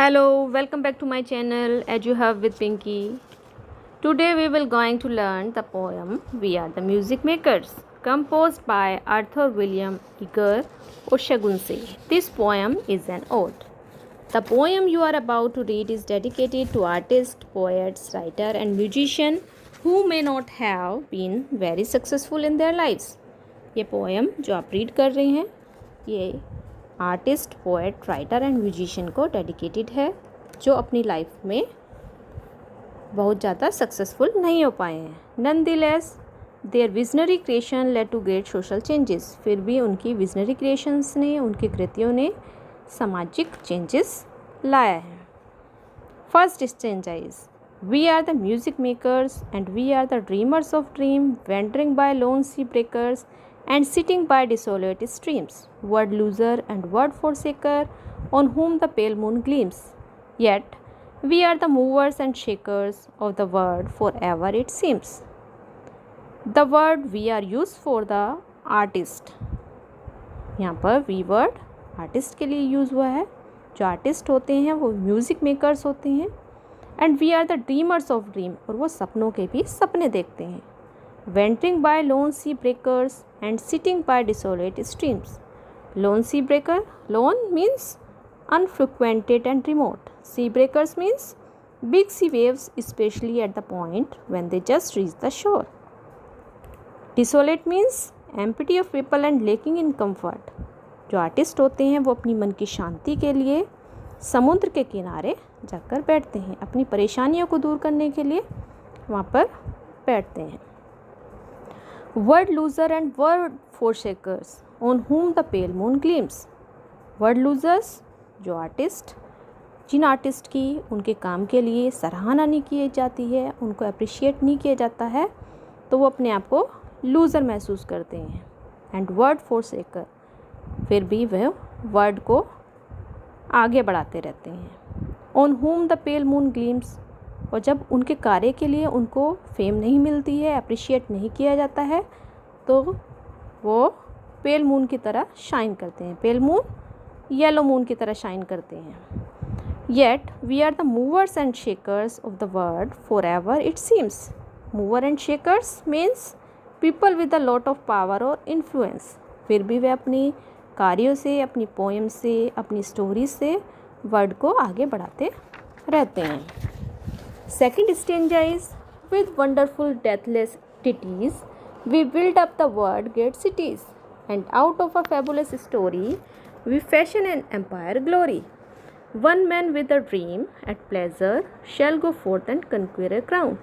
Hello, welcome back to my channel As You Have with Pinky. Today we will going to learn the poem We Are the Music Makers, composed by Arthur William Eager Oshagunse. This poem is an ode. The poem you are about to read is dedicated to artists, poets, writer and musician who may not have been very successful in their lives. ये poem जो आप read कर रहे हैं ये artist, poet, writer and musician को dedicated है जो अपनी लाइफ में बहुत ज़्यादा सक्सेसफुल नहीं हो पाए हैं. Nonetheless there visionary creation led to great social changes. फिर भी उनकी विजनरी क्रिएशंस ने, उनकी कृतियों ने सामाजिक चेंजेस लाया है. First stanza is we are the music makers and we are the dreamers of dream wandering by lone sea breakers and sitting by desolate streams, word loser and word forsaker, on whom the pale moon gleams. Yet we are the movers and shakers of the word forever it seems. The word we are used for the artist. यहाँ पर we word artist के लिए use हुआ है. जो artist होते हैं वो म्यूज़िक मेकर्स होते हैं. And we are the dreamers of dream, और वो सपनों के भी सपने देखते हैं. Venturing by lone sea breakers and sitting by desolate streams. Lone sea breaker, lone means unfrequented and remote. Sea breakers means big sea waves, especially at the point when they just reach the shore. Desolate means empty of people and lacking in comfort. जो artist होते हैं वो अपनी मन की शांति के लिए समुद्र के किनारे जाकर बैठते हैं. अपनी परेशानियों को दूर करने के लिए वहाँ पर बैठते हैं. Word loser and word forsakers, on whom the pale moon gleams. Word losers जो आर्टिस्ट, जिन आर्टिस्ट की उनके काम के लिए सराहना नहीं की जाती है, उनको अप्रिशिएट नहीं किया जाता है, तो वो अपने आप को लूज़र महसूस करते हैं. एंड वर्ड फोरसेकर, फिर भी वह वर्ड को आगे बढ़ाते रहते हैं. On whom the pale moon gleams, और जब उनके कार्य के लिए उनको फेम नहीं मिलती है, अप्रिशिएट नहीं किया जाता है, तो वो पेल मून की तरह शाइन करते हैं. पेल मून, येलो मून की तरह शाइन करते हैं. Yet we are the movers and shakers of the world forever it seems. Mover and shakers means people with a lot of power और इन्फ्लुएंस. फिर भी वे अपनी कार्यों से, अपनी पोएम से, अपनी स्टोरी से वर्ड को आगे बढ़ाते रहते हैं. Second stanza is, with wonderful deathless ditties, we build up the world great cities, and out of a fabulous story, we fashion an empire glory. One man with a dream at pleasure shall go forth and conquer a crown,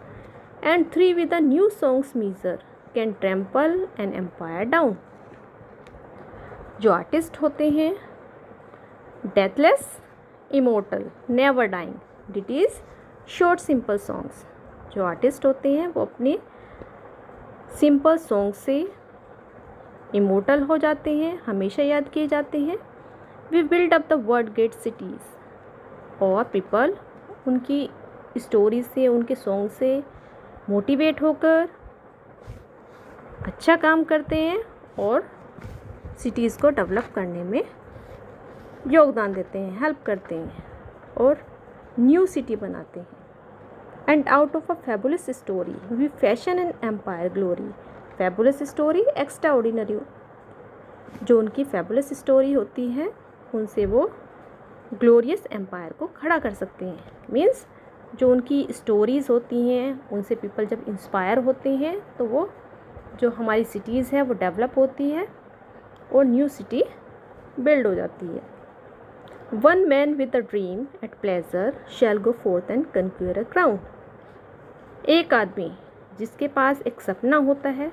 and three with a new song's measure can trample an empire down. जो artist होते हैं, deathless, immortal, never dying, ditties, short simple songs. जो artist होते हैं वो अपने simple song से immortal हो जाते हैं, हमेशा याद किए जाते हैं. We build up the world great cities, और पीपल उनकी स्टोरी से, उनके सॉन्ग से मोटिवेट होकर अच्छा काम करते हैं और सिटीज़ को डेवलप करने में योगदान देते हैं, हेल्प करते हैं और न्यू सिटी बनाते हैं. And out of a fabulous story we fashion an empire glory. Fabulous story, extraordinary. जो उनकी फैबुलस स्टोरी होती है उनसे वो ग्लोरियस एम्पायर को खड़ा कर सकते हैं. मीन्स जो उनकी स्टोरीज़ होती हैं उनसे पीपल जब इंस्पायर होते हैं तो वो जो हमारी सिटीज़ है वो डेवलप होती है और न्यू सिटी बिल्ड हो जाती है. One man with a dream at pleasure shall go forth and conquer a crown. एक आदमी जिसके पास एक सपना होता है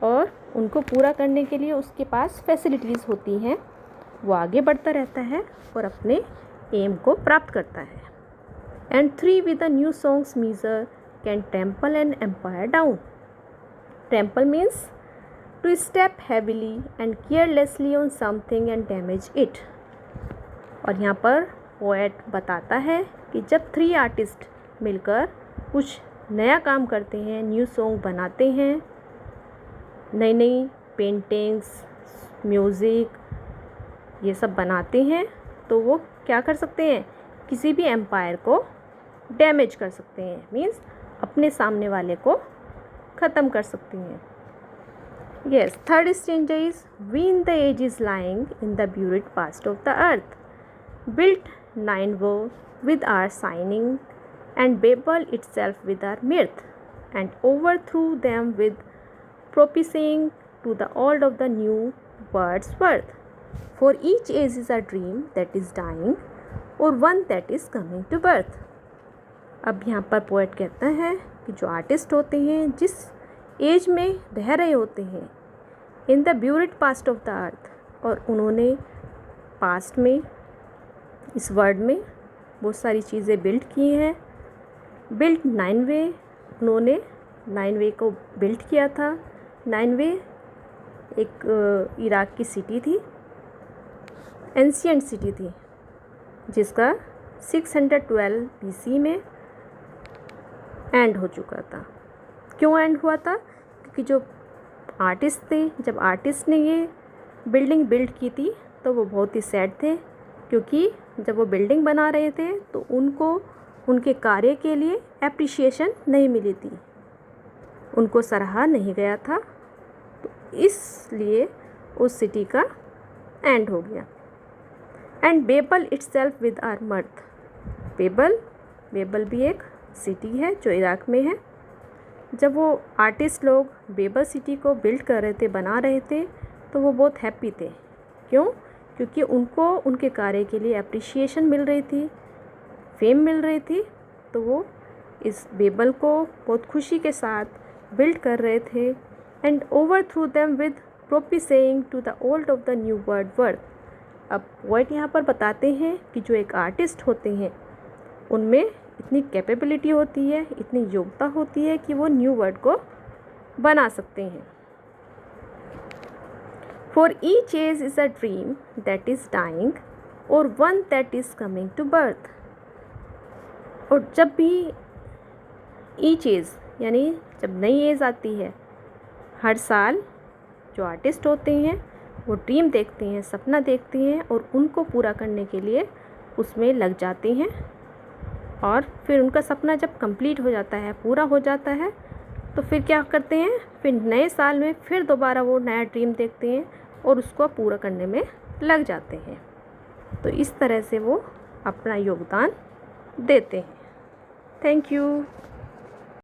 और उनको पूरा करने के लिए उसके पास फैसिलिटीज़ होती हैं, वो आगे बढ़ता रहता है और अपने एम को प्राप्त करता है. And three with a new song's measure can trample an empire down. Trample means to step heavily and carelessly on something and damage it. और यहाँ पर पोएट बताता है कि जब 3 आर्टिस्ट मिलकर कुछ नया काम करते हैं, न्यू सॉन्ग बनाते हैं, नई नई पेंटिंग्स, म्यूज़िक ये सब बनाते हैं, तो वो क्या कर सकते हैं, किसी भी एम्पायर को डैमेज कर सकते हैं, मीन्स अपने सामने वाले को ख़त्म कर सकती हैं। Yes, third stranger is we in the age is lying in the buried past of the earth, built Nineveh with our signing, and Babel itself with our mirth, and overthrew them with prophesying to the old of the new word's worth. For each age is a dream that is dying, or one that is coming to birth. अब यहाँ पर poet कहता है कि जो artist होते हैं जिस एज में रह रहे होते हैं, in the buried past of the earth, और उन्होंने पास्ट में इस वर्ल्ड में बहुत सारी चीज़ें बिल्ड की हैं। बिल्ड नाइनवे, उन्होंने नाइनवे को बिल्ड किया था। नाइनवे एक इराक की सिटी थी, एंशियंट सिटी थी, जिसका 612 BC में एंड हो चुका था। क्यों एंड हुआ था? क्योंकि जो आर्टिस्ट थे, जब आर्टिस्ट ने ये बिल्डिंग बिल्ड की थी तो वो बहुत ही सैड थे, क्योंकि जब वो बिल्डिंग बना रहे थे तो उनको उनके कार्य के लिए एप्रिशिएशन नहीं मिली थी, उनको सराहा नहीं गया था, तो इसलिए उस सिटी का एंड हो गया। And Babel itself with our mirth, Babel भी एक सिटी है जो इराक में है। जब वो आर्टिस्ट लोग बेबल सिटी को बिल्ड कर रहे थे, बना रहे थे, तो वो बहुत हैप्पी थे। क्यों? क्योंकि उनको उनके कार्य के लिए एप्रिशिएशन मिल रही थी, फेम मिल रही थी, तो वो इस बेबल को बहुत खुशी के साथ बिल्ड कर रहे थे। And over threw them with prophesying to the old of the new world worth. अब पोएट यहाँ पर बताते हैं कि जो एक आर्टिस्ट होते हैं उनमें इतनी कैपेबिलिटी होती है, इतनी योग्यता होती है कि वो न्यू वर्ड को बना सकते हैं। For each age is a dream that is dying, और one that is coming to birth. और जब भी ईच एज यानी जब नई एज आती है, हर साल जो आर्टिस्ट होते हैं वो ड्रीम देखते हैं, सपना देखते हैं, और उनको पूरा करने के लिए उसमें लग जाते हैं। और फिर उनका सपना जब कंप्लीट हो जाता है, पूरा हो जाता है, तो फिर क्या करते हैं, फिर नए साल में फिर दोबारा वो नया ड्रीम देखते हैं और उसको पूरा करने में लग जाते हैं। तो इस तरह से वो अपना योगदान देते हैं। Thank you.